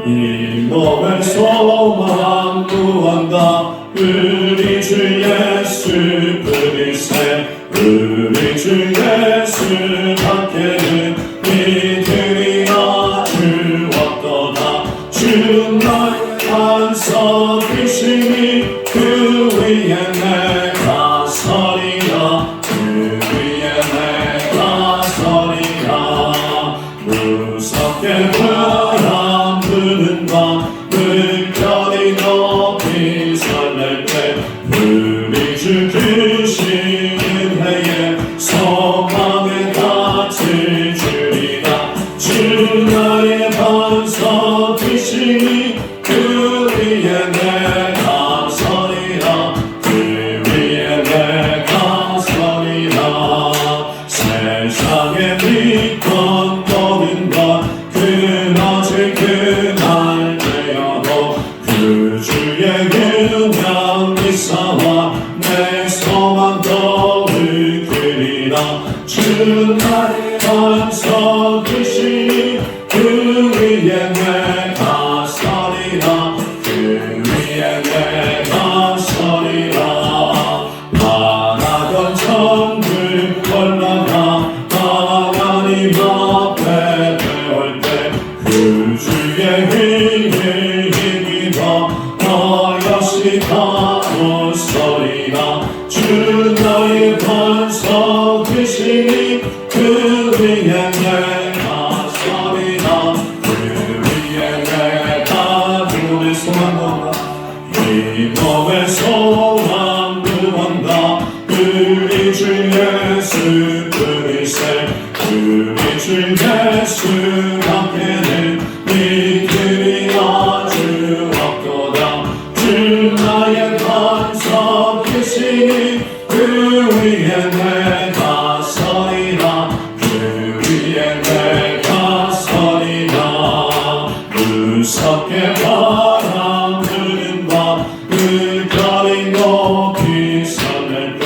이 몸의 소망 구한다. 우리 주 예수 그리스도 우리 주 예수 밖에는 이들이나 주었도다. 주 나의 반석이시니 그 위에 내가 서리라. 그 위에 내가 서리라. 무섭게 바람 부는 밤 물결이 높이 설렐 때 우리 주 계시는 해에 소망의 닻을 주리라. 주 나의 반석이시니 그 위에 내가 서리라. 그 위에 내가 서리라. 세상에 믿던 모든 것 그나질 그날 되어도 그 주의 그냥 미사와 내 소망도 이끌리라. 주 나의 반석이시니 그 위에 내가 서리라. 그 위에 내가 서리라. 바라던 천국 올라가 하나님 앞에 배울 때 그 주의 힘을 힘입어 너 역시 다 웃소리라. 주 나의 반석이시니 그 위에 내가 서리라. 그 위에 내가 주의 소망 이 몸의 소망 구한다. 우리 주 예수 그리스도 우리 주 예수 밖에는 이들이나 주었도다. 주 나의 반석이시니 그 위에 내가 서리라. 그 위에 내가 서리라. 무섭게 바람 부는 밤 물결이 높이 설렐 때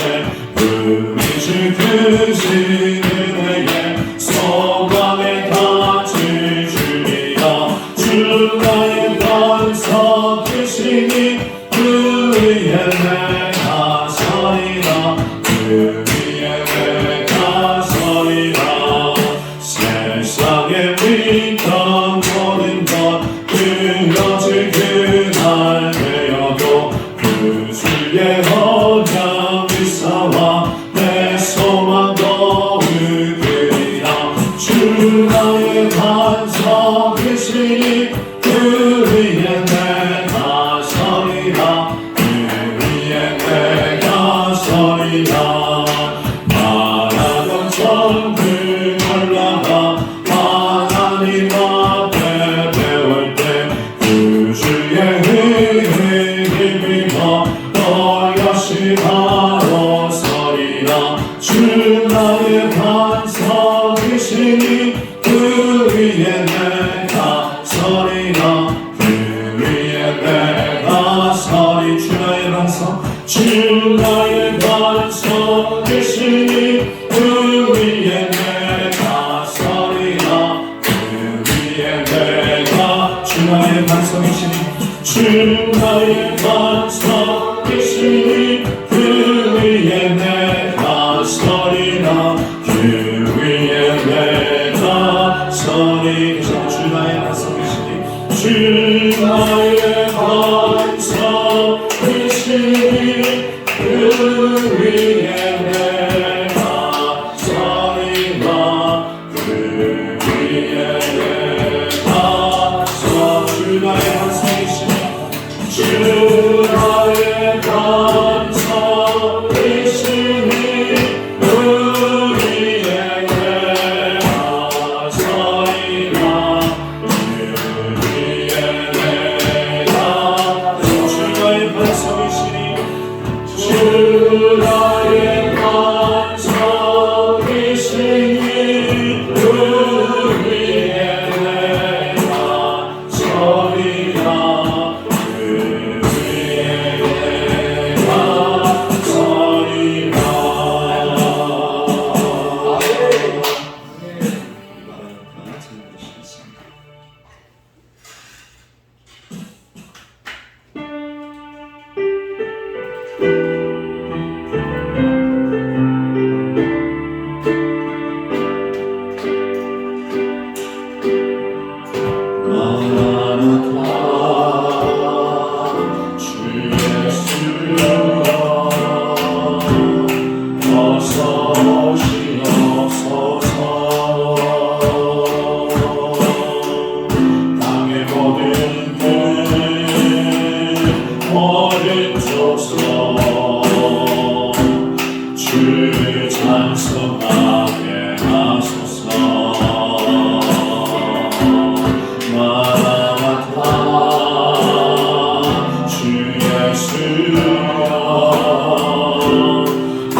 우리 주 계시는 해에 소망의 닻을 주리라. 주 나의 반석이시니 그 위에 내가 서리라. 그 위에 내가 서리라. 세상에 믿던 모든 것 끊어질 그날 되어도 그 주의 언약 미사와 내 소망도 이끌리라. 주 나의 반석이시니 그 위에 내가 서리라. 그 위에 내가 서리라. 바라던 천국 올라가 하나님 앞에 배울 때 그 주의 힘을 힘입어 너 역시 바로 서리라. 주 나의 반석이시니 그 위에 내가 서리라. 그 위에 내가 서리. 주 나의 반석 주 나의 반석이시니 그 위에 내가 서리라. 그 위에 내가 주 나의 반석이시니 주 나의 반석이시니 그 위에 내가 서리라. 그 위에 내가 서리라. 주 나의 반석이시니 주 나의 반석이시니 그 위에 내가 어서 오시옵소서. 땅의 모든 끝 모든 족속 주를 찬송하게 하소서. 마라나타 주 예수여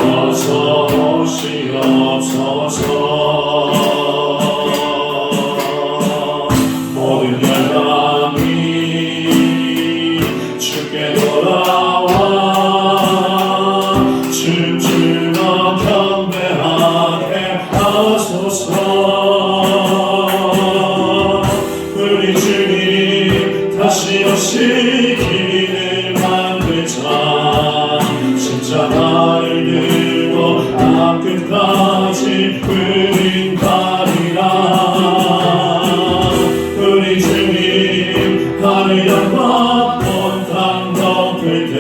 어서 오시옵소서. 모든 열방이 주께 돌아와 춤추며 경배하게 하소서. 우리 주님 다시 오시기를 만들자. 십자가를 들고 땅 끝까지 우린 가리라. 우리 주님 하늘 영광 온 땅 덮을 때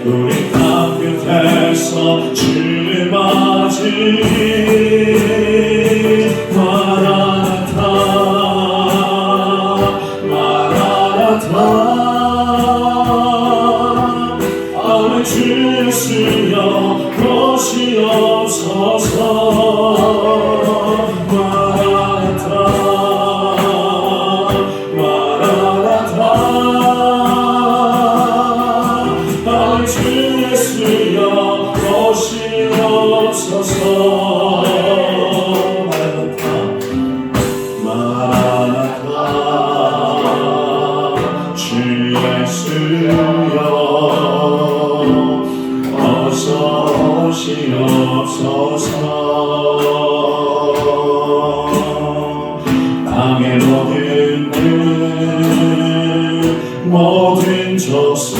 우리 땅 끝에서 주를 맞으리. 마라나타 마라나타 아멘. 주 예수여 오시옵소서. 마라나타 마라나타 아멘. 주 예수여 오시옵소서. 마라나타 주 예수여 어서 오시옵소서. 땅의 모든 들 모든 족속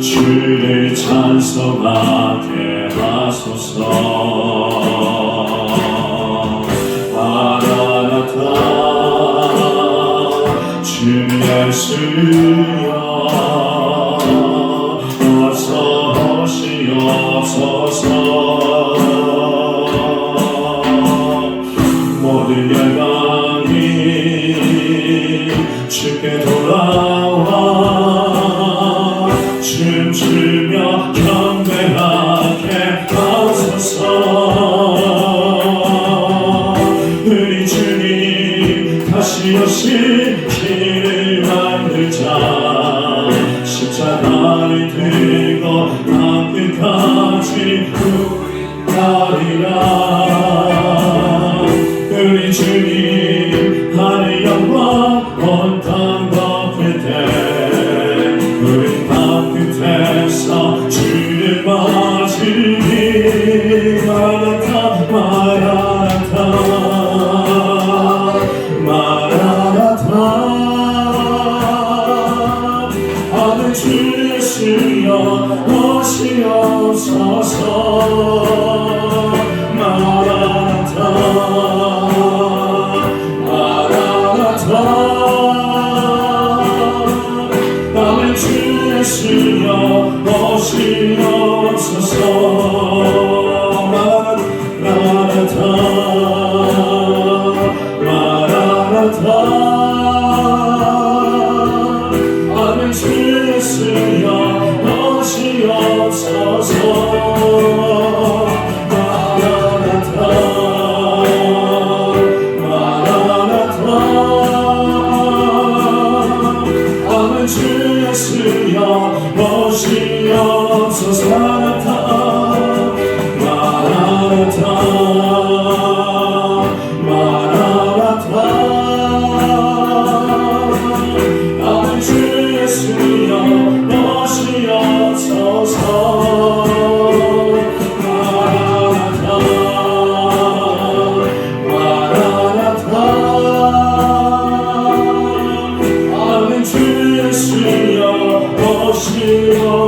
주를 찬송하게 하소서. 마라나타 주 예수여 어서 오시옵소서. 모든 열방이 주께 돌아와 춤추며 경배하게 하소서. 우리 주님 다시 오시기를 만들자. 십자가를 들고 땅 끝까지 우리 가리라. 우리 주님 하늘 영광 온 땅 덮을 때 우리 땅 끝에서 주를 맞으리. 마라나타 마라나타 마라나타 아멘. 주 예수여 오시옵소서. 마라나타 마라나타 아멘. 주 예수여 오시옵소서. 마라나타 마라나타 아멘. 주 예수여 오시옵소서. 마라나타 마라나타 아멘. 주 예수여 오시옵소서. 마라나타 마라나타 아멘. 주 예수여 오시옵소서. 마라나타 마라나타 아멘. 주 예수여 오시옵소서.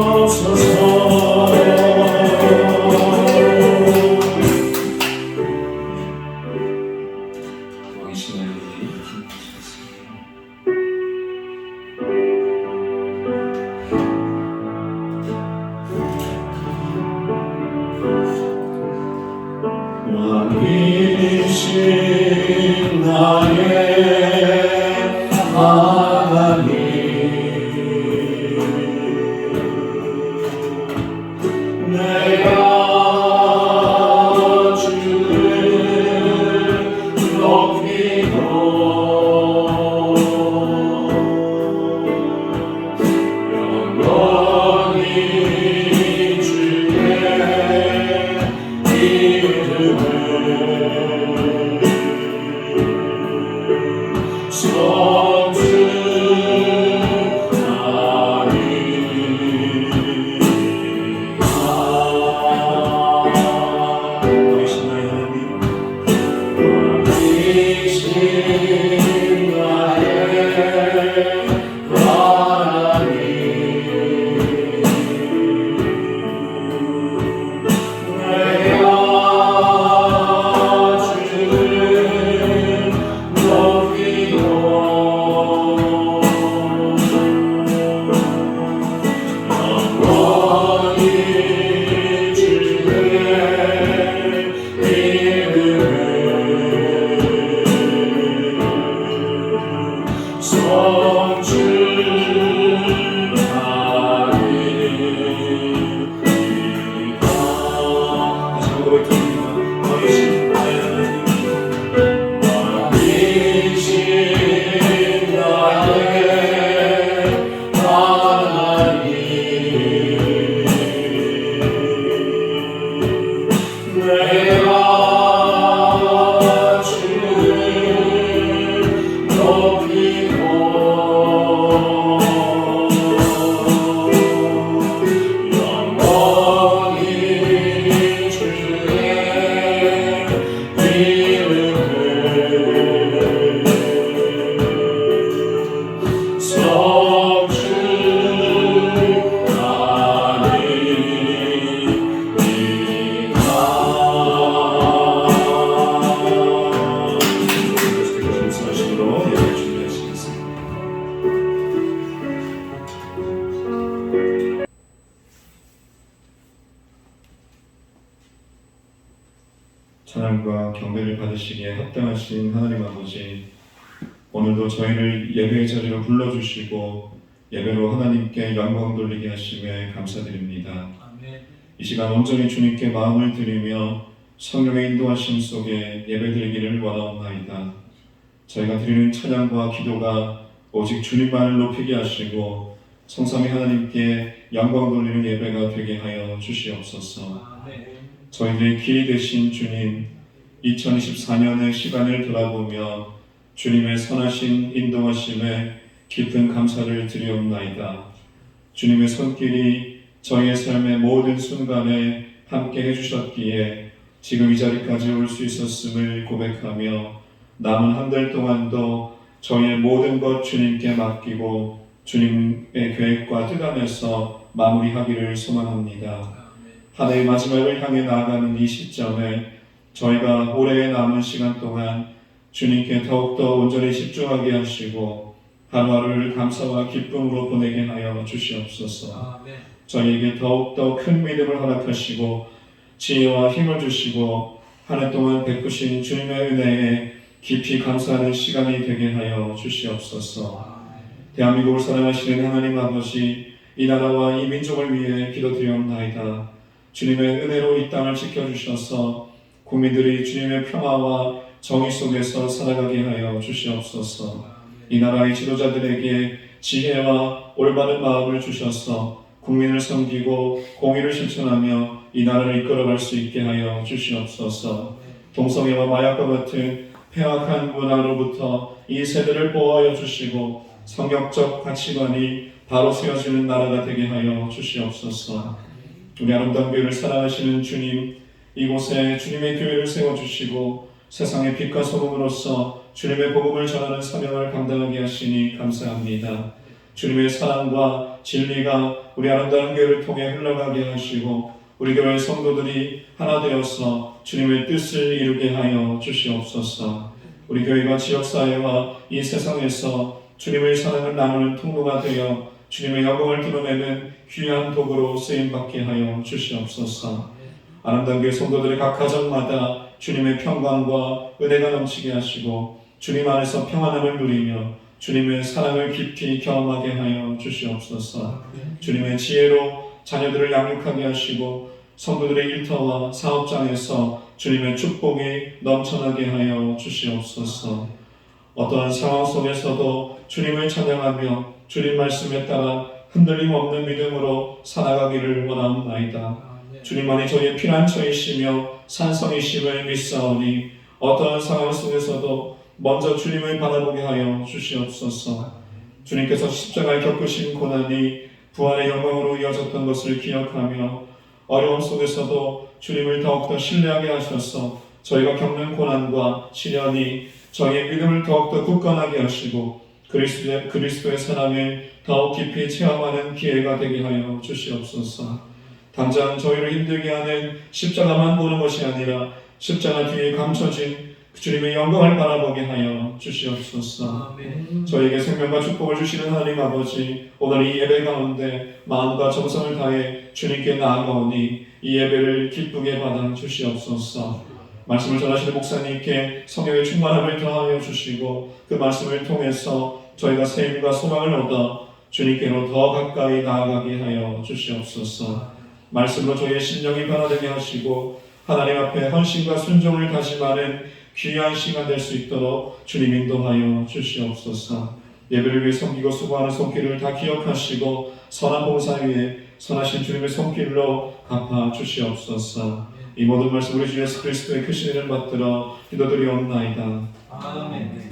내가 주를 높이고 영원히 주의 이름을 찬양과 경배를 받으시기에 합당하신 하나님 아버지, 오늘도 저희를 예배의 자리로 불러주시고 예배로 하나님께 영광 돌리게 하심에 감사드립니다. 이 시간 온전히 주님께 마음을 드리며 성령의 인도하심 속에 예배드리기를 원하옵나이다. 저희가 드리는 찬양과 기도가 오직 주님만을 높이게 하시고 성삼위 하나님께 영광 돌리는 예배가 되게 하여 주시옵소서. 저희들의 길이 되신 주님, 2024년의 시간을 돌아보며 주님의 선하신 인도하심에 깊은 감사를 드리옵나이다. 주님의 손길이 저희의 삶의 모든 순간에 함께 해주셨기에 지금 이 자리까지 올 수 있었음을 고백하며 남은 한 달 동안도 저희의 모든 것 주님께 맡기고 주님의 계획과 뜻 안에서 마무리하기를 소망합니다. 한 해의 마지막을 향해 나아가는 이 시점에 저희가 올해의 남은 시간 동안 주님께 더욱더 온전히 집중하게 하시고 하루하루를 감사와 기쁨으로 보내게 하여 주시옵소서. 저희에게 더욱더 큰 믿음을 허락하시고 지혜와 힘을 주시고 한 해 동안 베푸신 주님의 은혜에 깊이 감사하는 시간이 되게 하여 주시옵소서. 대한민국을 사랑하시는 하나님 아버지, 이 나라와 이 민족을 위해 기도드리옵나이다. 주님의 은혜로 이 땅을 지켜주셔서 국민들이 주님의 평화와 정의 속에서 살아가게 하여 주시옵소서. 이 나라의 지도자들에게 지혜와 올바른 마음을 주셔서 국민을 섬기고 공의를 실천하며 이 나라를 이끌어갈 수 있게 하여 주시옵소서. 동성애와 마약과 같은 폐악한 문화로부터 이 세대를 보호하여 주시고 성경적 가치관이 바로 세워지는 나라가 되게 하여 주시옵소서. 우리 아름다운 교회를 사랑하시는 주님, 이곳에 주님의 교회를 세워주시고 세상의 빛과 소금으로서 주님의 복음을 전하는 사명을 감당하게 하시니 감사합니다. 주님의 사랑과 진리가 우리 아름다운 교회를 통해 흘러가게 하시고 우리 교회 성도들이 하나 되어서 주님의 뜻을 이루게 하여 주시옵소서. 우리 교회가 지역사회와 이 세상에서 주님의 사랑을 나누는 통로가 되어 주님의 영광을 드러내는 귀한 도구로 쓰임받게 하여 주시옵소서. 아름다운 교회 성도들의 각 가정마다 주님의 평강과 은혜가 넘치게 하시고 주님 안에서 평안함을 누리며 주님의 사랑을 깊이 경험하게 하여 주시옵소서. 주님의 지혜로 자녀들을 양육하게 하시고 성도들의 일터와 사업장에서 주님의 축복이 넘쳐나게 하여 주시옵소서. 어떠한 상황 속에서도 주님을 찬양하며 주님 말씀에 따라 흔들림 없는 믿음으로 살아가기를 원하옵나이다. 주님만이 저희의 피난처이시며 산성이심을 믿사오니 어떠한 상황 속에서도 먼저 주님을 바라보게 하여 주시옵소서. 주님께서 십자가에 겪으신 고난이 부활의 영광으로 이어졌던 것을 기억하며 어려움 속에서도 주님을 더욱더 신뢰하게 하셔서 저희가 겪는 고난과 시련이 저희의 믿음을 더욱더 굳건하게 하시고 그리스도의 사랑을 더욱 깊이 체험하는 기회가 되게 하여 주시옵소서. 당장 저희를 힘들게 하는 십자가만 보는 것이 아니라 십자가 뒤에 감춰진 주님의 영광을 바라보게 하여 주시옵소서. 저희에게 생명과 축복을 주시는 하나님 아버지, 오늘 이 예배 가운데 마음과 정성을 다해 주님께 나아가오니 이 예배를 기쁘게 받아 주시옵소서. 말씀을 전하시는 목사님께 성령의 충만함을 더하여 주시고 그 말씀을 통해서 저희가 새 힘과 소망을 얻어 주님께로 더 가까이 나아가게 하여 주시옵소서. 말씀으로 저희의 심령이 변화되게 하시고 하나님 앞에 헌신과 순종을 다짐하는 귀한 시간 될 수 있도록 주님 인도하여 주시옵소서. 예배를 위해 섬기고 수고하는 손길을 다 기억하시고 선한 봉사 위에 선하신 주님의 손길로 갚아 주시옵소서. 이 모든 말씀 우리 주 예수 그리스도의 크신 이름 받들어 기도드리옵나이다. 아멘.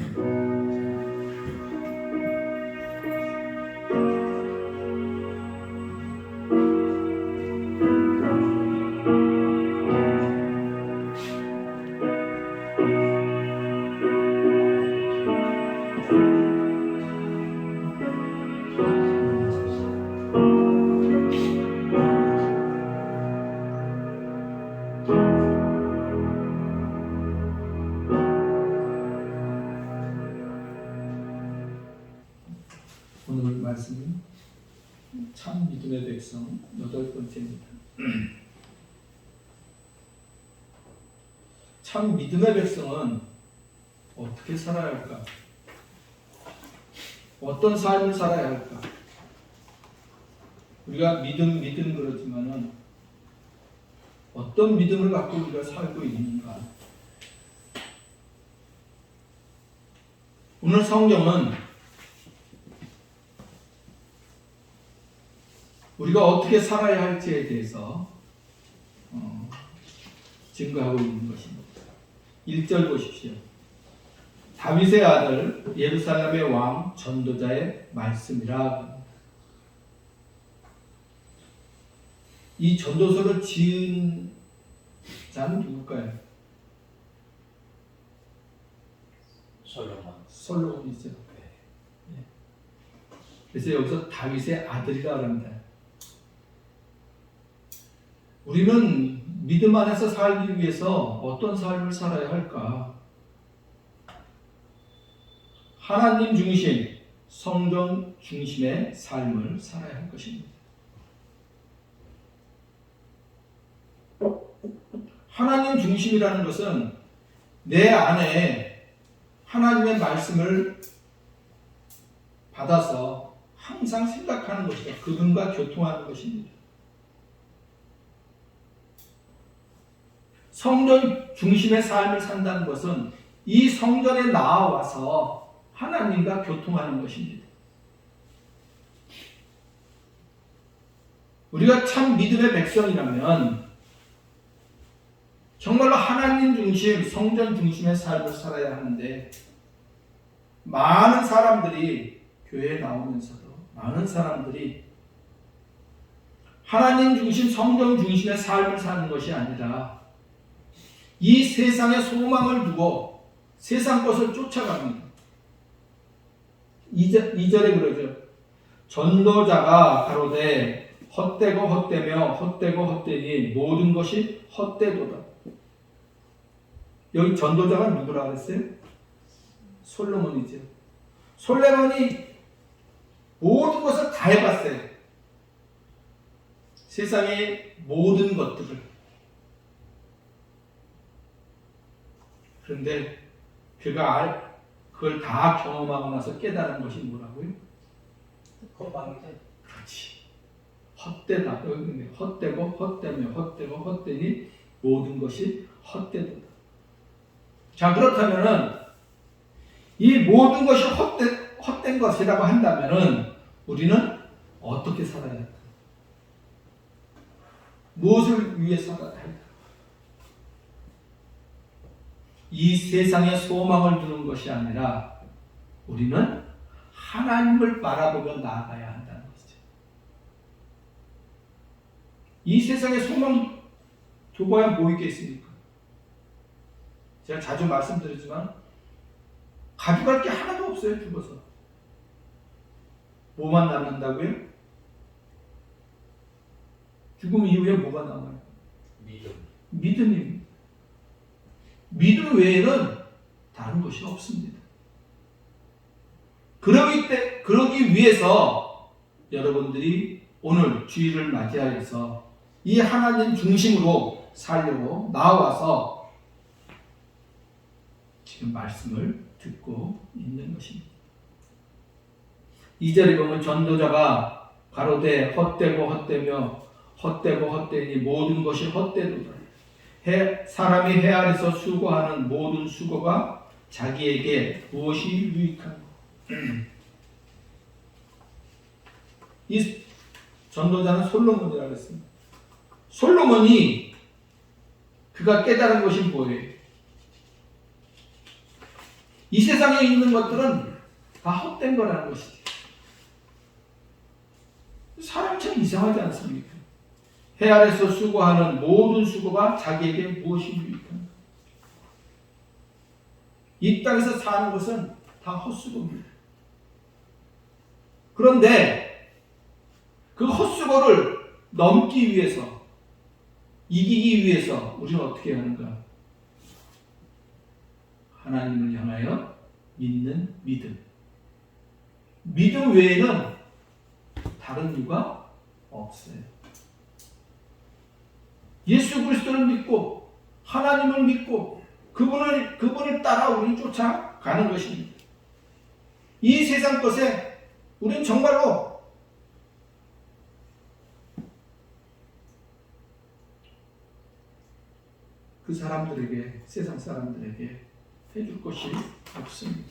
오늘 말씀은 참 믿음의 백성 8번째입니다. 참 믿음의 백성은 어떻게 살아야 할까? 어떤 삶을 살아야 할까? 우리가 믿음 그러지만은 어떤 믿음을 갖고 우리가 살고 있는가? 오늘 성경은 우리가 어떻게 살아야 할지에 대해서 증거하고 있는 것입니다. 1절 보십시오. 다윗의 아들 예루살렘의 왕 전도자의 말씀이라. 이 전도서를 지은 자는 누굴까요? 솔로몬이죠. 그래서 여기서 다윗의 아들이라 합니다. 우리는 믿음 안에서 살기 위해서 어떤 삶을 살아야 할까? 하나님 중심, 성전 중심의 삶을 살아야 할 것입니다. 하나님 중심이라는 것은 내 안에 하나님의 말씀을 받아서 항상 생각하는 것이다. 그분과 교통하는 것입니다. 성전 중심의 삶을 산다는 것은 이 성전에 나와서 하나님과 교통하는 것입니다. 우리가 참 믿음의 백성이라면 정말로 하나님 중심, 성전 중심의 삶을 살아야 하는데 많은 사람들이 교회에 나오면서도 많은 사람들이 하나님 중심, 성전 중심의 삶을 사는 것이 아니라 이 세상의 소망을 두고 세상 것을 쫓아갑니다. 2절에 그러죠. 전도자가 가로되 헛되고 헛되며 헛되고 헛되니 모든 것이 헛되도다. 여기 전도자가 누구라 그랬어요? 솔로몬이죠. 솔로몬이 모든 것을 다 해봤어요. 세상의 모든 것들을. 그런데 그걸 다 경험하고 나서 깨달은 것이 뭐라고요? 건방이죠. 그렇지. 헛되다. 헛되고 헛되며 헛되고 헛되니 모든 것이 헛되도다. 자, 그렇다면은 이 모든 것이 헛된 것이라고 한다면은 우리는 어떻게 살아야 할까? 무엇을 위해 살아야 할까? 이 세상에 소망을 두는 것이 아니라 우리는 하나님을 바라보며 나아가야 한다는 것이죠. 이 세상에 소망 두고야 뭐 있겠습니까? 제가 자주 말씀드리지만 가져갈 게 하나도 없어요. 죽어서 뭐만 남는다고요? 죽음 이후에 뭐가 남아요? 믿음입니다. 믿음 외에는 다른 것이 없습니다. 그러기 위해서 여러분들이 오늘 주일을 맞이하여서 이 하나님 중심으로 살려고 나와서 지금 말씀을 듣고 있는 것입니다. 2절에 보면 전도자가 가로되 헛되고 헛되며 헛되고 헛되니 모든 것이 헛되도다. 사람이 해 아래서 수고하는 모든 수고가 자기에게 무엇이 유익한가? 이 전도자는 솔로몬이라고 했습니다. 솔로몬이 그가 깨달은 것이 뭐예요? 이 세상에 있는 것들은 다 헛된 거라는 것이지. 사람 참 이상하지 않습니까? 해 아래서 수고하는 모든 수고가 자기에게 무엇이 유익한가? 이 땅에서 사는 것은 다 헛수고입니다. 그런데 그 헛수고를 넘기 위해서, 이기기 위해서 우리는 어떻게 하는가? 하나님을 향하여 믿는 믿음. 믿음 외에는 다른 이유가 없어요. 예수 그리스도를 믿고 하나님을 믿고 그분을 따라 우리는 쫓아가는 것입니다. 이 세상 것에 우리는 정말로 그 사람들에게, 세상 사람들에게 해줄 것이 없습니다.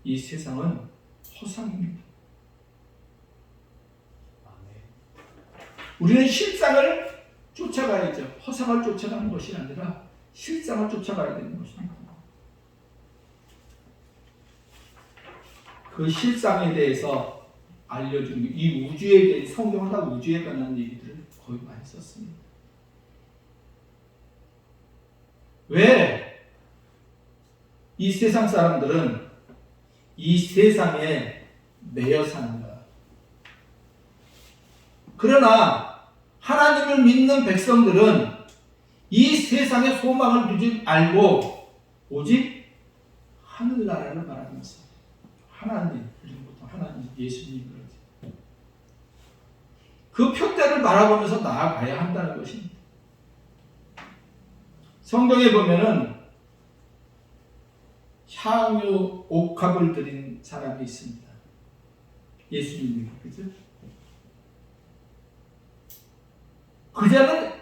이 세상은 허상입니다. 우리는 실상을 쫓아가야죠. 허상을 쫓아가는 것이 아니라 실상을 쫓아가야 되는 것입니다. 그 실상에 대해서 알려주는 이 우주에 대해 성경은 다 우주에 관한 얘기들을 거의 많이 썼습니다. 왜 이 세상 사람들은 이 세상에 매여 사는가? 그러나 하나님을 믿는 백성들은 이 세상에 소망을 두지 말고 오직 하늘나라를 바라면서 하나님, 우리는 보통 하나님, 예수님 그러지. 그 표대를 바라보면서 나아가야 한다는 것입니다. 성경에 보면은 향유 옥합을 드린 사람이 있습니다. 예수님이, 그죠? 그자는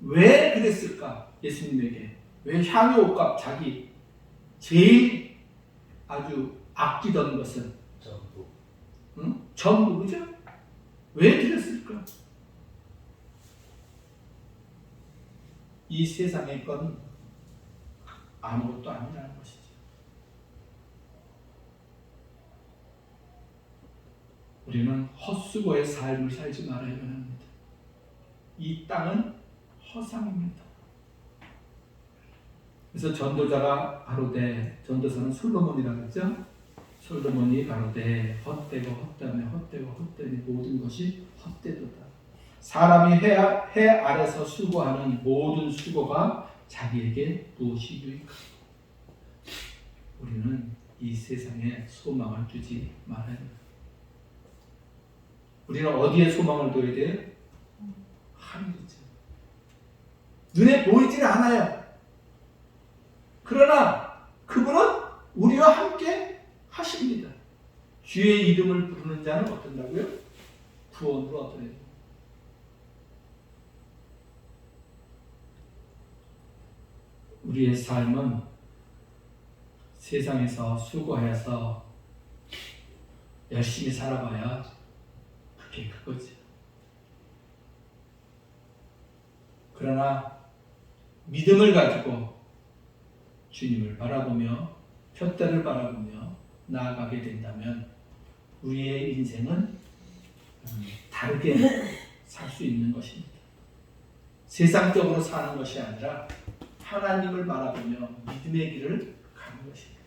왜 그랬을까? 예수님에게 왜 향유 옥합, 자기 제일 아주 아끼던 것은 전부, 그죠? 왜 드렸을까? 이 세상의 건 아무것도 아니라는 것이죠. 우리는 헛수고의 삶을 살지 말아야 합니다. 이 땅은 허상입니다. 그래서 전도자가 가로되, 전도사는 솔로몬이라고 했죠. 솔로몬이 가로되 헛되고 헛되며 헛되고 헛되니 모든 것이 헛되도다. 사람이 해 아래서 수고하는 모든 수고가 자기에게 무엇이 유익한가? 우리는 이 세상에 소망을 두지 말아야 합니다. 우리는 어디에 소망을 둬야 돼요? 하늘이죠. 눈에 보이지는 않아요. 그러나 그분은 우리와 함께 하십니다. 주의 이름을 부르는 자는 어떤다고요? 구원을 얻어요. 우리의 삶은 세상에서 수고해서 열심히 살아봐야 그게 그거지. 그러나 믿음을 가지고 주님을 바라보며 푯대를 바라보며 나아가게 된다면 우리의 인생은 다르게 살 수 있는 것입니다. 세상적으로 사는 것이 아니라 하나님을 바라보며 믿음의 길을 가는 것입니다.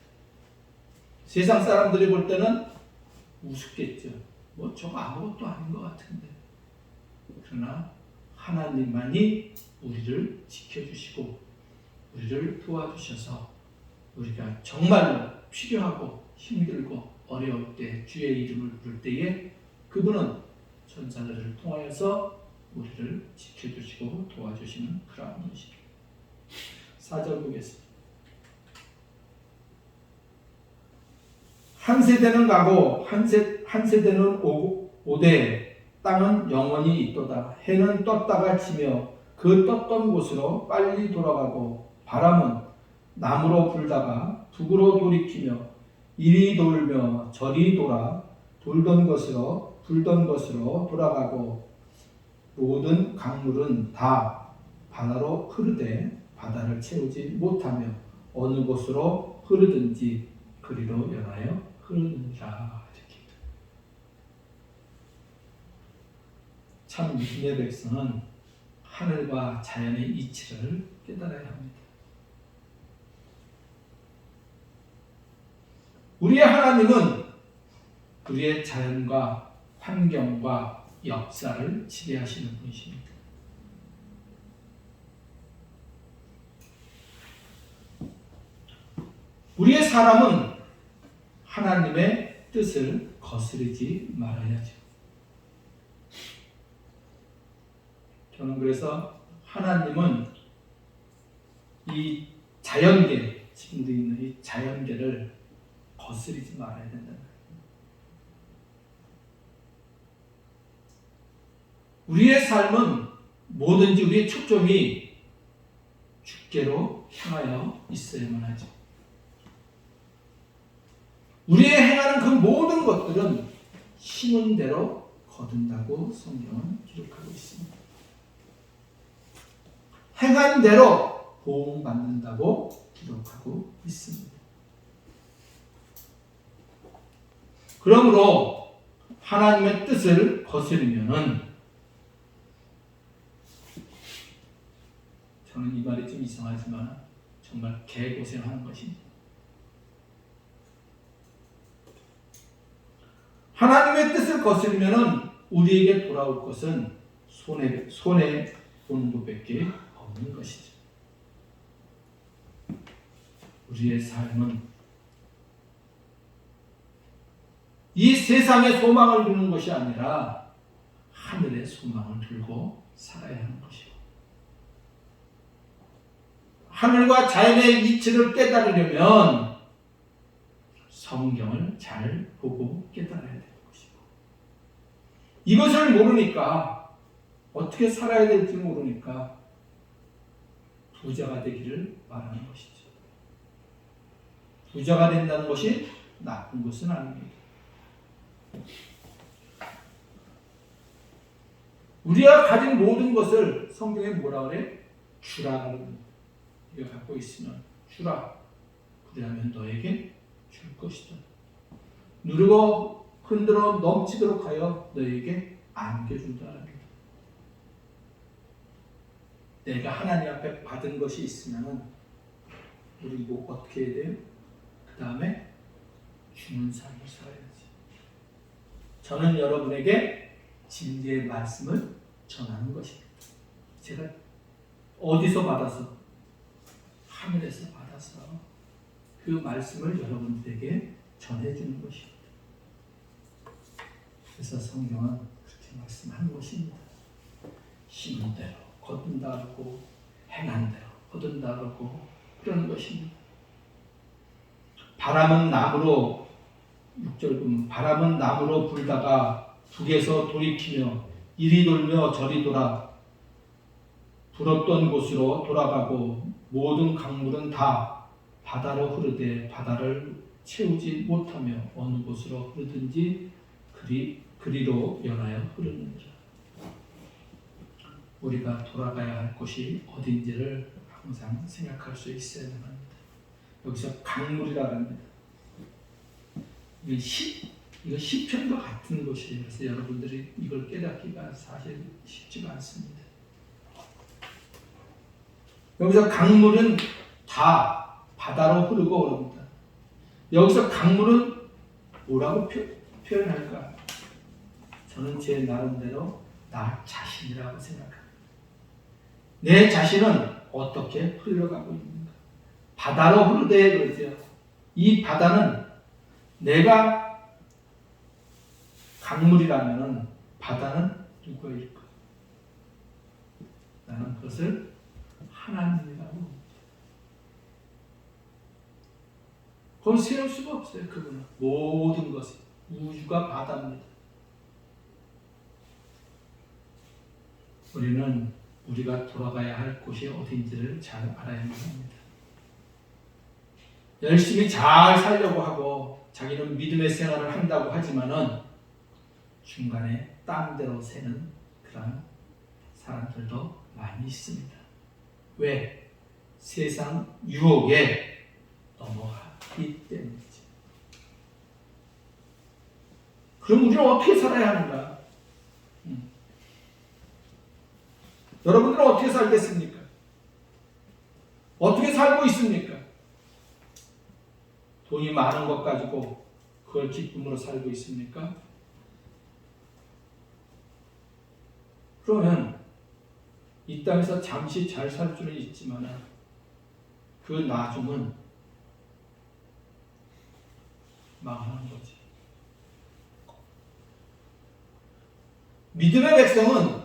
세상 사람들이 볼 때는 우습겠죠. 뭐 저거 아무것도 아닌 것 같은데. 그러나 하나님만이 우리를 지켜주시고 우리를 도와주셔서 우리가 정말로 필요하고 힘들고 어려울 때 주의 이름을 부를 때에 그분은 천사들을 통하여서 우리를 지켜주시고 도와주시는 그러한 분이십니다. 4절 보겠습니다. 한 세대는 가고 한 세대는 오되 땅은 영원히 있도다. 해는 떴다가 지며 그 떴던 곳으로 빨리 돌아가고 바람은 남으로 불다가 북으로 돌이키며 이리 돌며 저리 돌아 돌던 것으로 불던 것으로 돌아가고 모든 강물은 다 바다로 흐르되 바다를 채우지 못하며 어느 곳으로 흐르든지 그리로 연하여 흐르느니라. 이렇게. 참 믿음의 백성은 하늘과 자연의 이치를 깨달아야 합니다. 우리의 하나님은 우리의 자연과 환경과 역사를 지배하시는 분이십니다. 우리의 사람은 하나님의 뜻을 거스르지 말아야죠. 저는 그래서 하나님은 이 자연계, 지금도 있는 이 자연계를 거스르지 말아야 된다는 거예요. 우리의 삶은 뭐든지 우리의 초점이 주께로 향하여 있어야만 하죠. 우리의 행하는 그 모든 것들은 심은 대로 거둔다고 성경은 기록하고 있습니다. 행한 대로 보응받는다고 기록하고 있습니다. 그러므로 하나님의 뜻을 거스르면은 저는 이 말이 좀 이상하지만 정말 개고생하는 것입니다. 하나님의 뜻을 거스르면은 우리에게 돌아올 것은 손해 보는 것밖에 없는 것이죠. 우리의 삶은 이 세상의 소망을 두는 것이 아니라 하늘의 소망을 들고 살아야 하는 것이고, 하늘과 자연의 이치를 깨달으려면 성경을 잘 보고 깨달아야 되는 것이고, 이것을 모르니까 어떻게 살아야 될지 모르니까 부자가 되기를 바라는 것이죠. 부자가 된다는 것이 나쁜 것은 아닙니다. 우리가 가진 모든 것을 성경에 뭐라 그래? 주라 그럽니다. 이거 갖고 있으면 주라. 그러면 너에게 줄 것이다. 누르고 흔들어 넘치도록 하여 너에게 안겨준다 합니다. 내가 하나님 앞에 받은 것이 있으면 우리 뭐 어떻게 해야 돼요? 그 다음에 주는 삶을 살아야지. 저는 여러분에게 진리의 말씀을 전하는 것입니다. 제가 어디서 받아서? 하늘에서 받아서 그 말씀을 여러분들에게 전해주는 것입니다. 그래서 성경은 그렇게 말씀하는 것입니다. 심은 대로 거둔다 하고 행한 대로 거둔다 하고 그런 것입니다. 바람은 남으로 6절 보면 바람은 남으로 불다가 북에서 돌이키며 이리 돌며 저리 돌아 불었던 곳으로 돌아가고 모든 강물은 다 바다로 흐르되 바다를 채우지 못하며 어느 곳으로 흐르든지 그리로 연하여 흐르느니라. 우리가 돌아가야 할 곳이 어딘지를 항상 생각할 수 있어야 합니다. 여기서 강물이라고 합니다. 이거 시편과 같은 것이에요. 그래서 여러분들이 이걸 깨닫기가 사실 쉽지가 않습니다. 여기서 강물은 다 바다로 흐르고 오릅니다. 여기서 강물은 뭐라고 표현할까? 저는 제 나름대로 나 자신이라고 생각합니다. 내 자신은 어떻게 흘러가고 있는가? 바다로 흐르되 그러죠. 이 바다는 내가 강물이라면 바다는 누구일까? 나는 그것을 하나님이라고 봅니다. 그걸 세울 수가 없어요. 그분은 모든 것이 우주가 바다입니다. 우리는 우리가 돌아가야 할 곳이 어딘지를 잘 알아야만 합니다. 열심히 잘 살려고 하고 자기는 믿음의 생활을 한다고 하지만은 중간에 딴 데로 새는 그런 사람들도 많이 있습니다. 왜? 세상 유혹에 넘어가기 때문이지. 그럼 우리는 어떻게 살아야 하는가? 여러분들은 어떻게 살겠습니까? 어떻게 살고 있습니까? 돈이 많은 것 가지고 그걸 기쁨으로 살고 있습니까? 그러면 이 땅에서 잠시 잘 살 수는 있지만 그 나중은 망하는 거지. 믿음의 백성은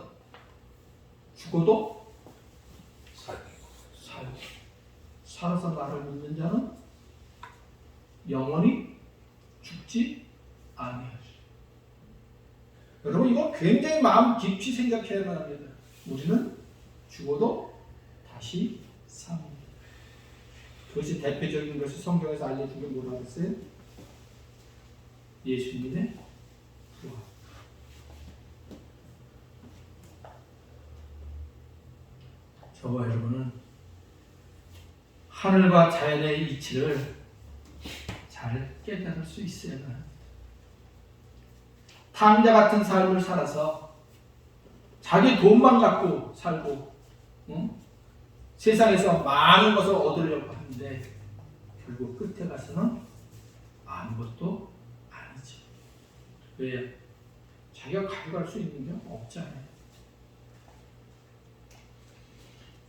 죽어도 살고 살아서 나를 믿는 자는 영원히 죽지 아니하리. 여러분 이거 굉장히 마음 깊이 생각해야 합니다. 우리는 죽어도 다시 삽니다. 그것이 대표적인 것이 성경에서 알려준 게 뭐라고 했어요? 예수님의 부활. 저와 여러분은 하늘과 자연의 이치를 잘 깨달을 수 있어야 합니다. 탕자 같은 삶을 살아서 자기 돈만 갖고 살고 세상에서 많은 것을 얻으려고 하는데 결국 끝에 가서는 아무것도 아니죠. 왜? 자기가 가져갈 수 있는 게 없잖아요.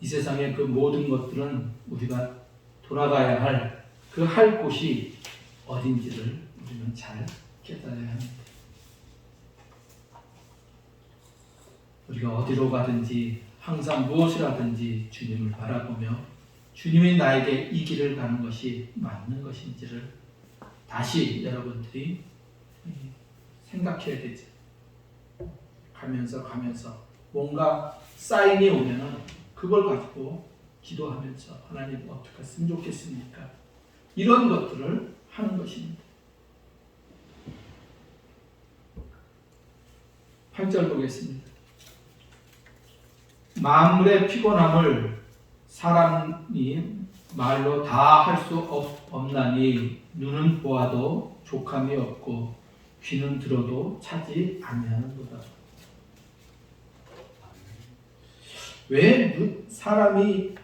이 세상의 그 모든 것들은 우리가 돌아가야 할 그 할 곳이 어딘지를 우리는 잘 깨달아야 합니다. 우리가 어디로 가든지 항상 무엇을 하든지 주님을 바라보며 주님이 나에게 이 길을 가는 것이 맞는 것인지를 다시 여러분들이 생각해야 되죠. 가면서 뭔가 사인이 오면은 그걸 가지고 기도하면서 하나님 어떻게 했으면 좋겠습니까? 이런 것들을 하는 것입니다. 8절 보겠습니다. 만물의 피곤함을 사람이 말로 다 할 수 없나니 눈은 보아도 족함이 없고 귀는 들어도 차지 아니하는도다. 왜 사람이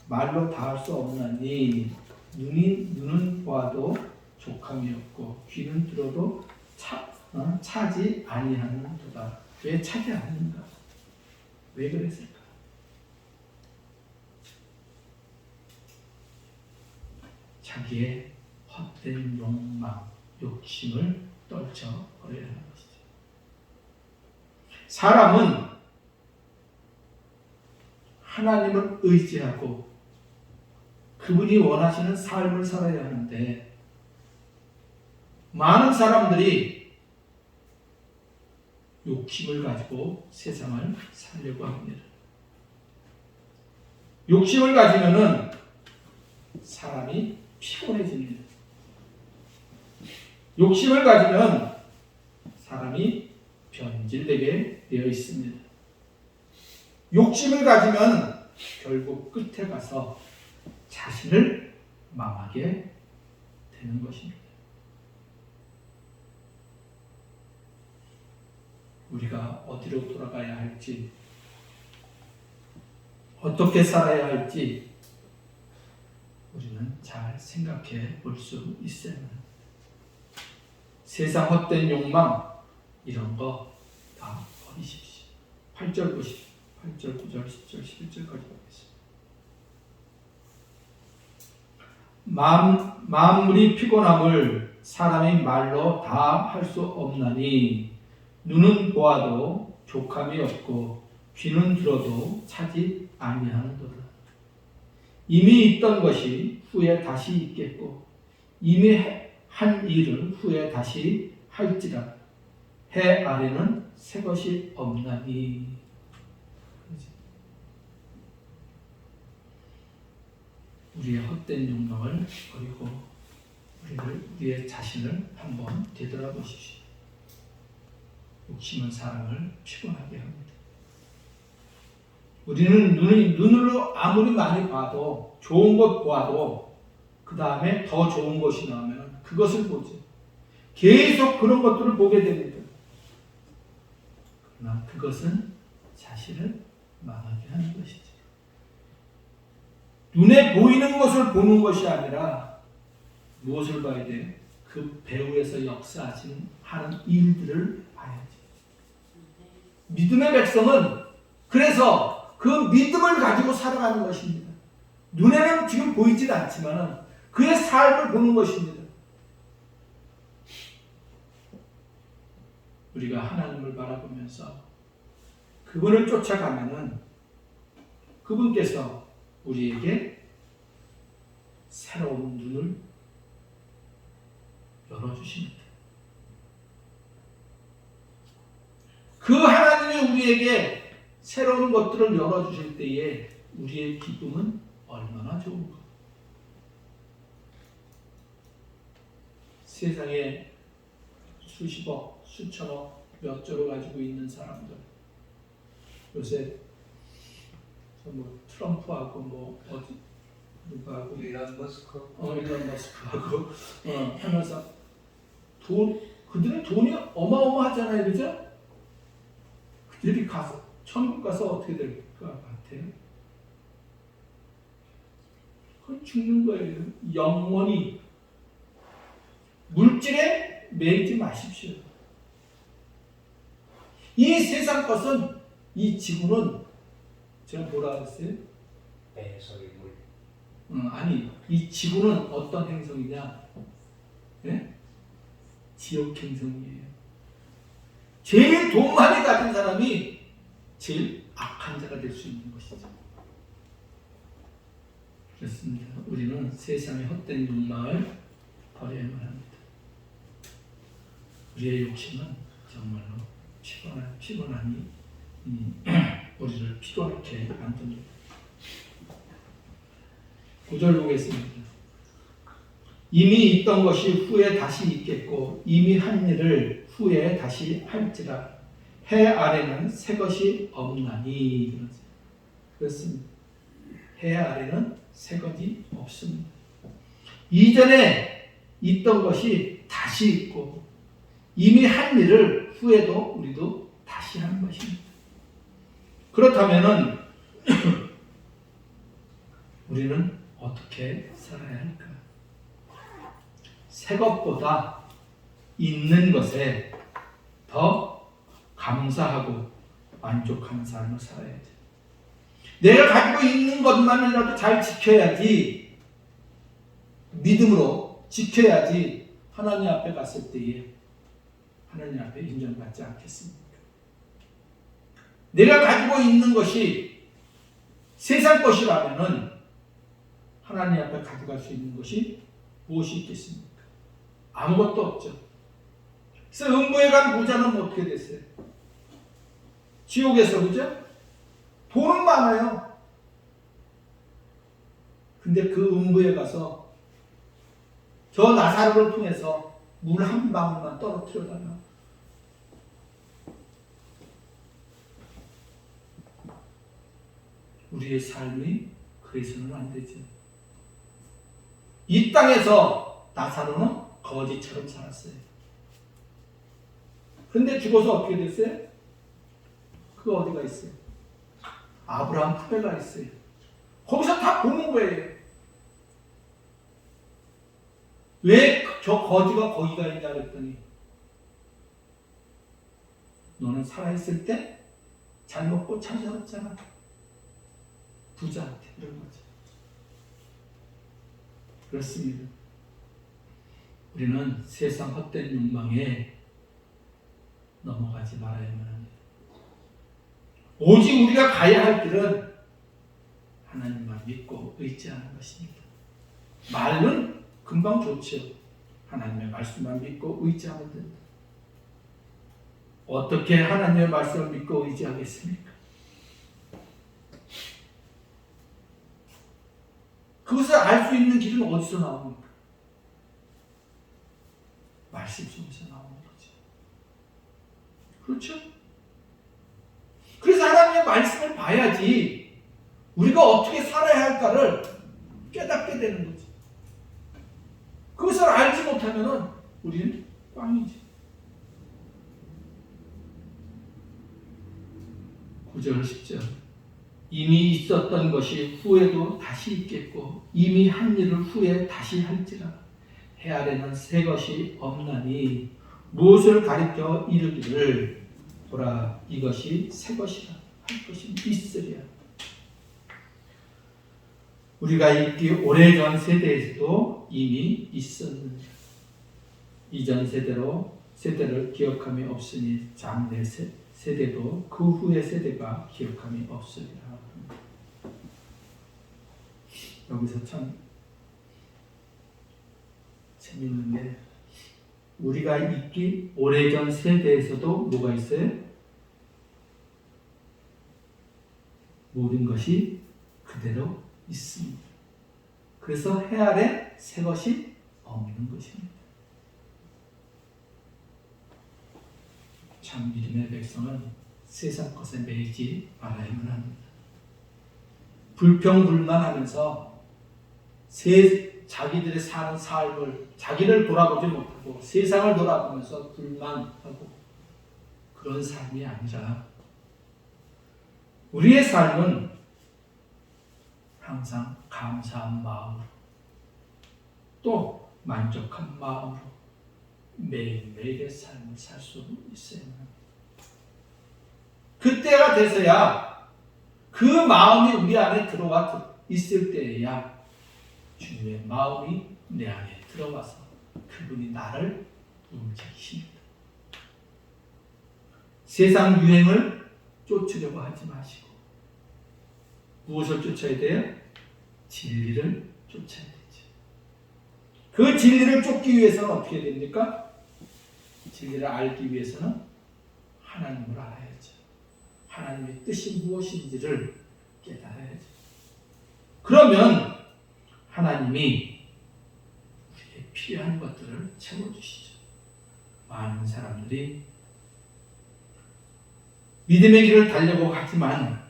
말로 다 할 수 없나니 눈은 보아도 족함이 없고 귀는 들어도 차지 아니하는도다. 왜 차지 않는가? 왜 그랬을까? 자기의 헛된 욕망, 욕심을 떨쳐버려야 하는 것이죠. 사람은 하나님을 의지하고 그분이 원하시는 삶을 살아야 하는데 많은 사람들이 욕심을 가지고 세상을 살려고 합니다. 욕심을 가지면은 사람이 피곤해집니다. 욕심을 가지면 사람이 변질되게 되어 있습니다. 욕심을 가지면 결국 끝에 가서 자신을 망하게 되는 것입니다. 우리가 어디로 돌아가야 할지, 어떻게 살아야 할지 우리는 잘 생각해 볼 수 있어야 합니다. 세상 헛된 욕망 이런 거 다 버리십시오. 8절 보십시오. 8절, 9절, 10절, 11절까지 보겠습니다. 만물이 피곤함을 사람이 말로 다 할 수 없나니 눈은 보아도 족함이 없고 귀는 들어도 차지 아니하는도다. 이미 있던 것이 후에 다시 있겠고 이미 한 일을 후에 다시 할지라. 해 아래는 새 것이 없나니. 우리의 헛된 욕망을 버리고 우리의 자신을 한번 되돌아보십시오. 욕심은 사람을 피곤하게 합니다. 우리는 눈으로 아무리 많이 봐도 좋은 것 보아도 그 다음에 더 좋은 것이 나오면 그것을 보죠. 계속 그런 것들을 보게 됩니다. 그러나 그것은 자신을 망하게 하는 것이죠. 눈에 보이는 것을 보는 것이 아니라 무엇을 봐야 돼요? 그 배후에서 역사하는 일들을 봐야지. 믿음의 백성은 그래서 그 믿음을 가지고 살아가는 것입니다. 눈에는 지금 보이질 않지만 그의 삶을 보는 것입니다. 우리가 하나님을 바라보면서 그분을 쫓아가면은 그분께서 우리에게 새로운 눈을 열어주십니다. 그 하나님이 우리에게 새로운 것들을 열어주실 때에 우리의 기쁨은 얼마나 좋은가. 세상에 수십억, 수천억, 몇 조를 가지고 있는 사람들, 요새 뭐 트럼프하고 뭐 어디 누가하고 일론 머스크 일론 머스크하고 하면서 그들의 돈이 어마어마하잖아요, 그죠? 그들이 가서 천국 가서 어떻게 될 것 같아요? 그건 죽는 거예요. 영원히 물질에 매이지 마십시오. 이 세상 것은, 이 지구는 제가 뭐라 했어요? 배설물. 아니, 이 지구는 어떤 행성이냐? 네? 지옥 행성이에요. 제일 돈 많이 가진 사람이 제일 악한 자가 될 수 있는 것이죠. 그렇습니다. 우리는 세상의 헛된 욕망을 버려야만 합니다. 우리의 욕심은 정말로 피곤함이 우리를 피곤하게 만듭니다. 9절 보겠습니다. 이미 있던 것이 후에 다시 있겠고 이미 한 일을 후에 다시 할지라. 해 아래는 새 것이 없나니. 그렇습니다. 해 아래는 새 것이 없습니다. 이전에 있던 것이 다시 있고 이미 한 일을 후에도 우리도 다시 하는 것입니다. 그렇다면은 우리는 어떻게 살아야 할까? 새 것보다 있는 것에 더 감사하고 만족하는 삶을 살아야지. 내가 가지고 있는 것만이라도 잘 지켜야지, 믿음으로 지켜야지 하나님 앞에 갔을 때에 하나님 앞에 인정받지 않겠습니까? 내가 가지고 있는 것이 세상 것이라면은 하나님 앞에 가져갈 수 있는 것이 무엇이 있겠습니까? 아무것도 없죠. 그래서 음부에 간 부자는 어떻게 됐어요? 지옥에서, 그죠? 돈은 많아요. 근데 그 음부에 가서 저 나사로를 통해서 물 한 방울만 떨어뜨려 달라. 우리의 삶이 그래서는 안 되죠. 이 땅에서 나사로는 거지처럼 살았어요. 근데 죽어서 어떻게 됐어요? 그거 어디가 있어요? 아브라함 품에가 있어요. 거기서 다 보는 거예요. 왜 저 거지가 거기가 있냐 그랬더니 너는 살아있을 때 잘 먹고 잘 살았잖아. 부자한테 그런 거죠. 그렇습니다. 우리는 세상 헛된 욕망에 넘어가지 말아야만 합니다. 오직 우리가 가야 할 길은 하나님만 믿고 의지하는 것입니다. 말은 금방 좋죠. 하나님의 말씀만 믿고 의지하면 된다. 어떻게 하나님의 말씀을 믿고 의지하겠습니까? 그것을 알 수 있는 길은 어디서 나옵니까? 말씀 속에서 나오는 거죠. 그렇죠? 그래서 하나님의 말씀을 봐야지 우리가 어떻게 살아야 할까를 깨닫게 되는 거죠. 그것을 알지 못하면 우리는 꽝이지. 9절 10절 이미 있었던 것이 후에도 다시 있겠고 이미 한 일을 후에 다시 할지라 해 아래는 새 것이 없나니 무엇을 가리켜 이르기를 보라 이것이 새 것이라 할 것이 있으리라. 우리가 있기 오래전 세대에서도 이미 있었느니라. 이전 세대를 기억함이 없으니 장래 세대도 그 후의 세대가 기억함이 없으리라. 여기서 참 재밌는 게 우리가 있기 오래전 세대에서도 뭐가 있어요? 모든 것이 그대로 있습니다. 그래서 해 아래 새 것이 없는 것입니다. 참 믿음의 백성은 세상 것에 매이지 말아야만 합니다. 불평불만하면서 자기들의 사는 삶을 자기를 돌아보지 못하고 세상을 돌아보면서 불만하고 그런 삶이 아니라 우리의 삶은 항상 감사한 마음으로 또 만족한 마음으로 매일매일의 삶을 살 수 있어야 합니다. 그때가 돼서야 그 마음이 우리 안에 들어와 있을 때에야 주님의 마음이 내 안에 들어와서 그분이 나를 움직이십니다. 세상 유행을 쫓으려고 하지 마시고 무엇을 쫓아야 돼요? 진리를 쫓아야 되죠. 그 진리를 쫓기 위해서는 어떻게 됩니까? 진리를 알기 위해서는 하나님을 알아야죠. 하나님의 뜻이 무엇인지를 깨달아야죠. 그러면 하나님이 우리에게 필요한 것들을 채워주시죠. 많은 사람들이 믿음의 길을 달려고 하지만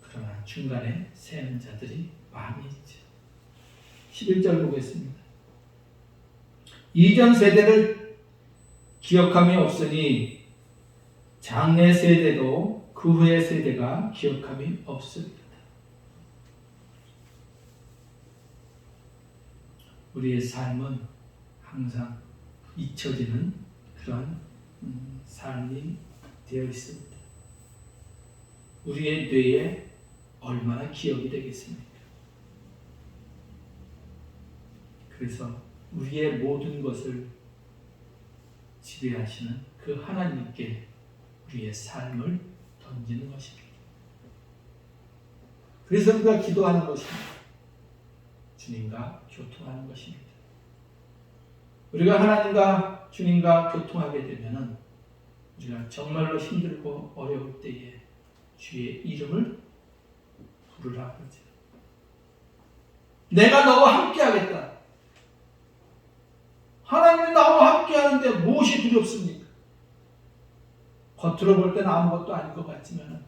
그러나 중간에 새는 자들이 많이 있죠. 11절 보겠습니다. 이전 세대를 기억함이 없으니 장래 세대도 그 후의 세대가 기억함이 없습니다. 우리의 삶은 항상 잊혀지는 그런 삶이 되어 있습니다. 우리의 뇌에 얼마나 기억이 되겠습니까? 그래서 우리의 모든 것을 지배하시는 그 하나님께 우리의 삶을 던지는 것입니다. 그래서 우리가 기도하는 것입니다. 주님과 교통하는 것입니다. 우리가 하나님과 주님과 교통하게 되면 우리가 정말로 힘들고 어려울 때에 주의 이름을 부르라 그러죠. 내가 너와 함께 하겠다. 하나님이 나와 함께 하는데 무엇이 두렵습니까? 겉으로 볼 때는 아무것도 아닌 것 같지만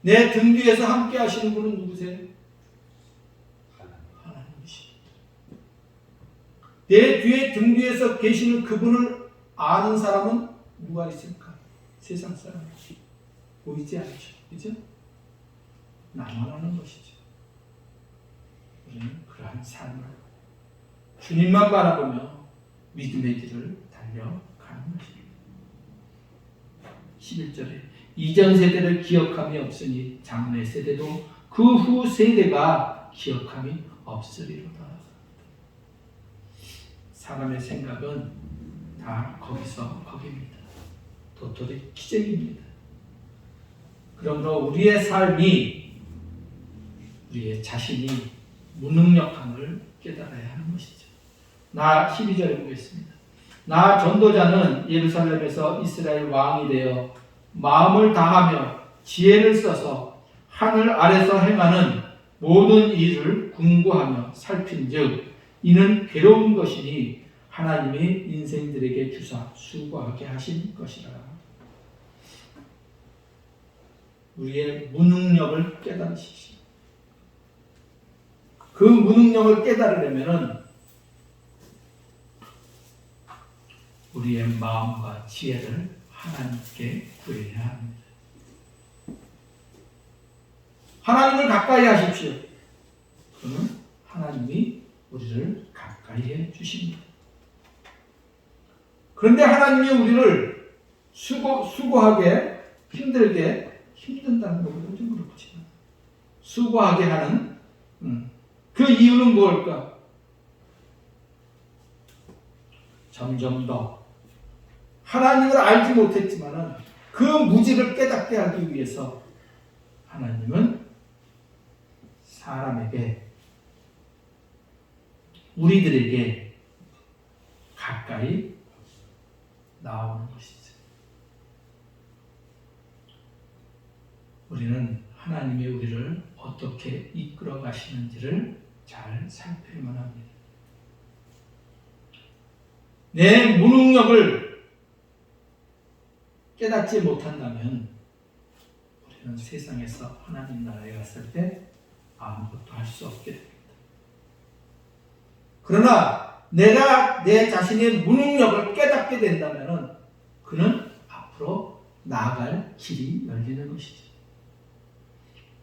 내 등 뒤에서 함께 하시는 분은 누구세요? 하나님이십니다. 내 뒤에 등 뒤에서 계시는 그분을 아는 사람은 누가 있을까? 세상 사람 보이지 않죠. 그죠? 나만 아는 것이죠. 우리는 그러한 삶을 주님만 바라보며 믿음의 길을 달려가는 것입니다. 11절에 이전 세대를 기억함이 없으니 장래 세대도 그 후 세대가 기억함이 없으리로다. 사람의 생각은 다 거기서 거기입니다. 도토리 기적입니다. 그러므로 우리의 삶이 우리의 자신이 무능력함을 깨달아야 하는 것이죠. 나 12절에 보겠습니다. 나 전도자는 예루살렘에서 이스라엘 왕이 되어 마음을 다하며 지혜를 써서 하늘 아래서 행하는 모든 일을 궁구하며 살핀즉 이는 괴로운 것이니 하나님이 인생들에게 주사 수고하게 하신 것이라. 우리의 무능력을 깨달으십시오. 그 무능력을 깨달으려면 우리의 마음과 지혜를 하나님께 구해야 합니다. 하나님을 가까이 하십시오. 그러면 하나님이 우리를 가까이 해 주십니다. 그런데 하나님이 우리를 수고하게 힘든다는 것보다 좀 그렇지만 수고하게 하는 그 이유는 무엇일까? 점점 더 하나님을 알지 못했지만 그 무지를 깨닫게 하기 위해서 하나님은 사람에게 우리들에게 가까이 나오는 것이죠. 우리는 하나님이 우리를 어떻게 이끌어 가시는지를 잘 살펴야만 합니다. 내 무능력을 깨닫지 못한다면 우리는 세상에서 하나님 나라에 갔을 때 아무것도 할 수 없게 됩니다. 그러나 내가 내 자신의 무능력을 깨닫게 된다면 그는 앞으로 나아갈 길이 열리는 것이죠.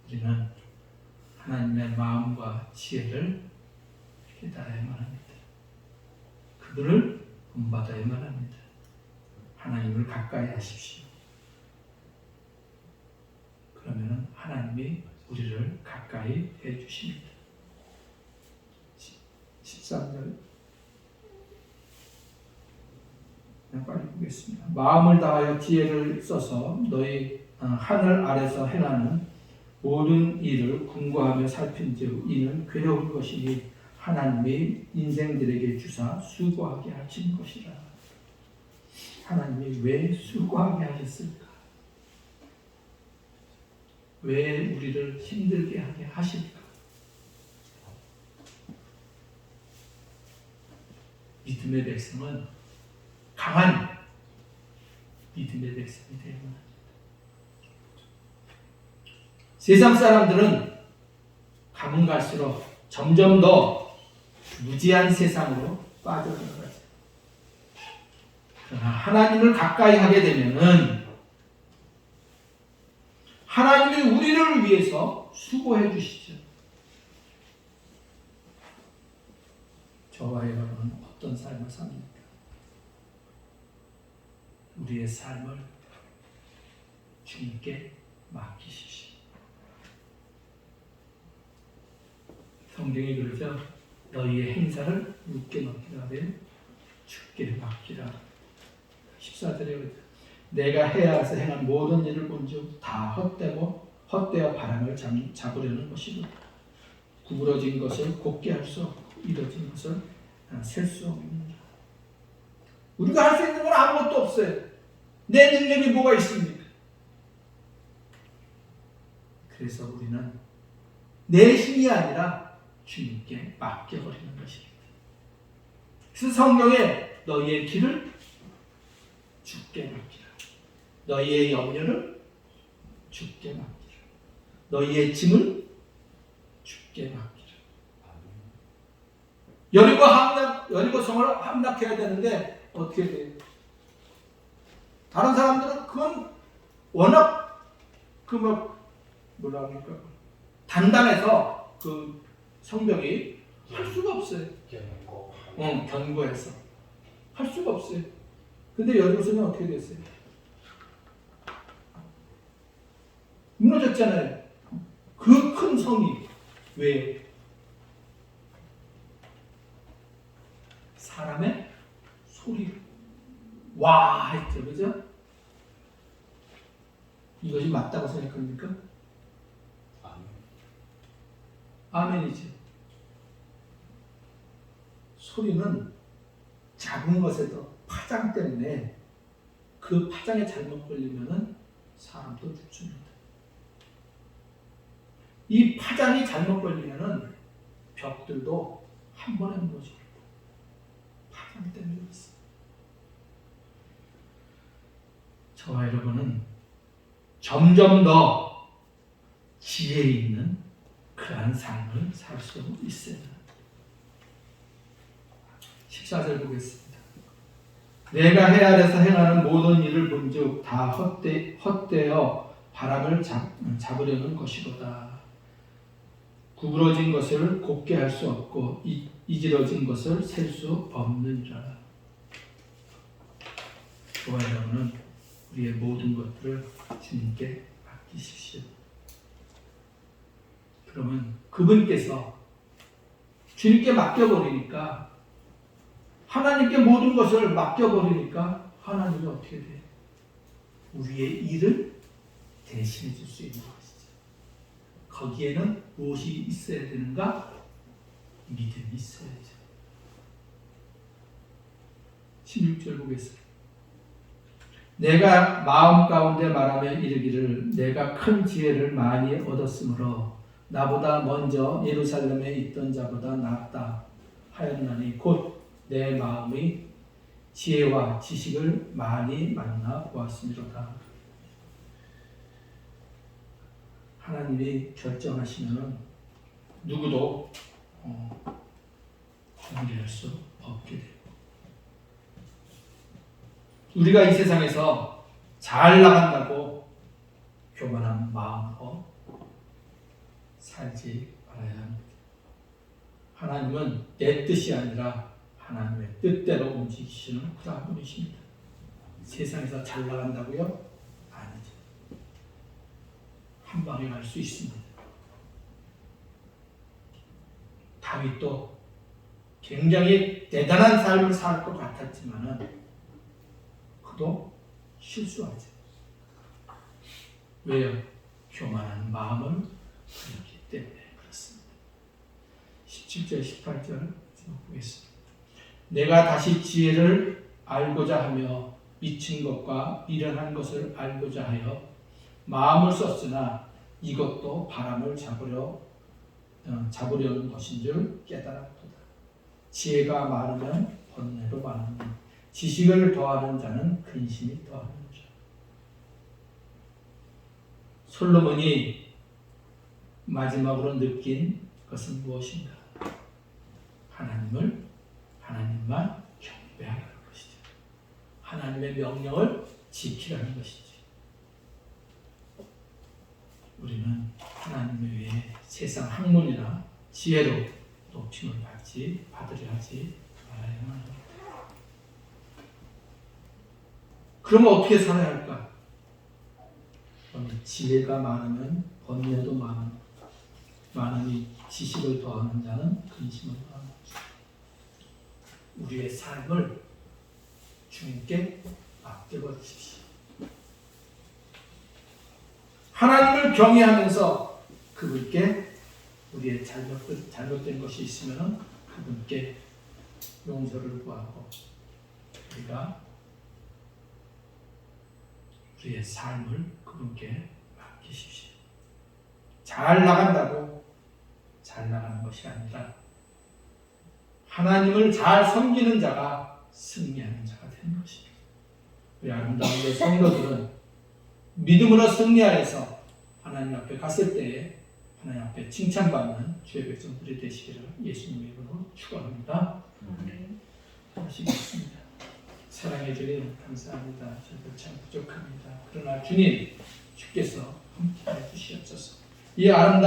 우리는 하나님의 마음과 지혜를 깨달아야만 합니다. 그들을 본받아야만 합니다. 하나님을 가까이 하십시오. 그러면 하나님이 우리를 가까이 해 주십니다. 13절 빨리 보겠습니다. 마음을 다하여 지혜를 써서 너희 하늘 아래서 행하는 모든 일을 궁구하며 살핀즉 이는 괴로운 것이니 하나님이 인생들에게 주사 수고하게 하신 것이라. 하나님이 왜 수고하게 하셨을까? 왜 우리를 힘들게 하게 하실까? 믿음의 백성은 강한 믿음의 백성이 되어야 합니다. 세상 사람들은 가면 갈수록 점점 더 무지한 세상으로 빠져들어가죠. 그러나 하나님을 가까이 하게 되면은 하나님이 우리를 위해서 수고해 주시죠. 저와 여러분은 어떤 삶을 삽니까? 우리의 삶을 주님께 맡기십시오. 성경이 그러죠. 너희의 행사를 묻게 맡기라 하되 주께 맡기라. 14절에 그러죠. 내가 해야 해서 행한 모든 일을 본즉 다 헛되어 바람을 잡으려는 것이고 구부러진 것을 곧게 할 수 없고 이뤄진 것을 셀 수 없느니라. 우리가 할 수 있는 건 아무것도 없어요. 내 능력이 뭐가 있습니까? 그래서 우리는 내 힘이 아니라 주님께 맡겨버리는 것입니다. 그래서 성경에 너희의 길을 주께 맡기라. 너희의 염려를 주께 맡기라. 너희의 짐을 주께 맡기라. 여리고 성을 함락해야 되는데 어떻게 돼요? 다른 사람들은 그건 워낙 뭐라 그럴까 단단해서 그 성벽이 할 수가 없어요. 견고해서 할 수가 없어요. 근데 여리고성이 어떻게 됐어요? 무너졌잖아요. 그 큰 성이 왜? 사람의 소리 와 했죠, 그죠? 이것이 맞다고 생각합니까? 아멘이죠. 소리는 작은 것에도 파장 때문에 그 파장에 잘못 걸리면은 사람도 죽습니다. 이 파장이 잘못 걸리면은 벽들도 한 번에 무너집니다. 파장 때문에 그렇습니다. 저와 여러분은 점점 더 지혜 있는 그러한 삶을 살 수 있어야 합니다. 14절 보겠습니다. 내가 해 아래서 행하는 모든 일을 본즉 다 헛되어 바람을 잡으려는 것이로다. 구부러진 것을 곱게 할 수 없고 이지러진 것을 셀 수 없느니라. 저와 여러분은 우리의 모든 것들을 주님께 맡기십시오. 그러면 그분께서 주님께 맡겨버리니까 하나님께 모든 것을 맡겨버리니까 하나님이 어떻게 돼요? 우리의 일을 대신해 줄 수 있는 것이죠. 거기에는 무엇이 있어야 되는가? 믿음이 있어야죠. 16절 보겠습니다. 내가 마음 가운데 말하며 이르기를 내가 큰 지혜를 많이 얻었으므로 나보다 먼저 예루살렘에 있던 자보다 낫다 하였나니 곧 내 마음의 지혜와 지식을 많이 만나 보았음이로다. 하나님이 결정하시면 누구도 변개할 수 없게 되고 우리가 이 세상에서 잘 나간다고 교만한 마음으로 살지 말아야 합니다. 하나님은 내 뜻이 아니라 하나님의 뜻대로 움직이시는 그러한 분이십니다. 세상에서 잘 나간다고요? 아니죠. 한 방에 갈 수 있습니다. 다윗도 굉장히 대단한 삶을 살 것 같았지만은 그도 실수하죠. 왜요? 교만한 마음을 가졌기 때문에 그렇습니다. 17절, 18절 보겠습니다. 내가 다시 지혜를 알고자 하며 미친 것과 미련한 것을 알고자 하여 마음을 썼으나 이것도 바람을 잡으려는 것인 줄 깨달았도다. 지혜가 많으면 번뇌로 많으니 지식을 더하는 자는 근심이 더하는 자. 솔로몬이 마지막으로 느낀 것은 무엇인가? 하나님만 경배하라는 것이죠. 하나님의 명령을 지키라는 것이죠. 우리는 하나님 외에 세상 학문이나 지혜로 높임을 받으려 하지 말아야 합니다. 그러면 어떻게 살아야 할까? 지혜가 많으면 번뇌도 많으니 지식을 더하는 자는 근심을 더하는 것이다. 우리의 삶을 주님께 맡겨버리십시오. 하나님을 경외하면서 그분께 우리의 잘못된 것이 있으면 그분께 용서를 구하고 우리가 우리의 삶을 그분께 맡기십시오. 잘 나간다고 잘 나가는 것이 아니라 하나님을 잘 섬기는 자가 승리하는 자가 되는 것입니다. 우리 아름다운 우리 성도들은 믿음으로 승리하여서 하나님 앞에 갔을 때에 하나님 앞에 칭찬받는 주의 백성들이 되시기를 예수님의 이름으로 축원합니다. 하시겠습니다. 사랑해 주님 감사합니다. 저도 참 부족합니다. 그러나 주님 주께서 함께해 주시옵소서. 이 아름다운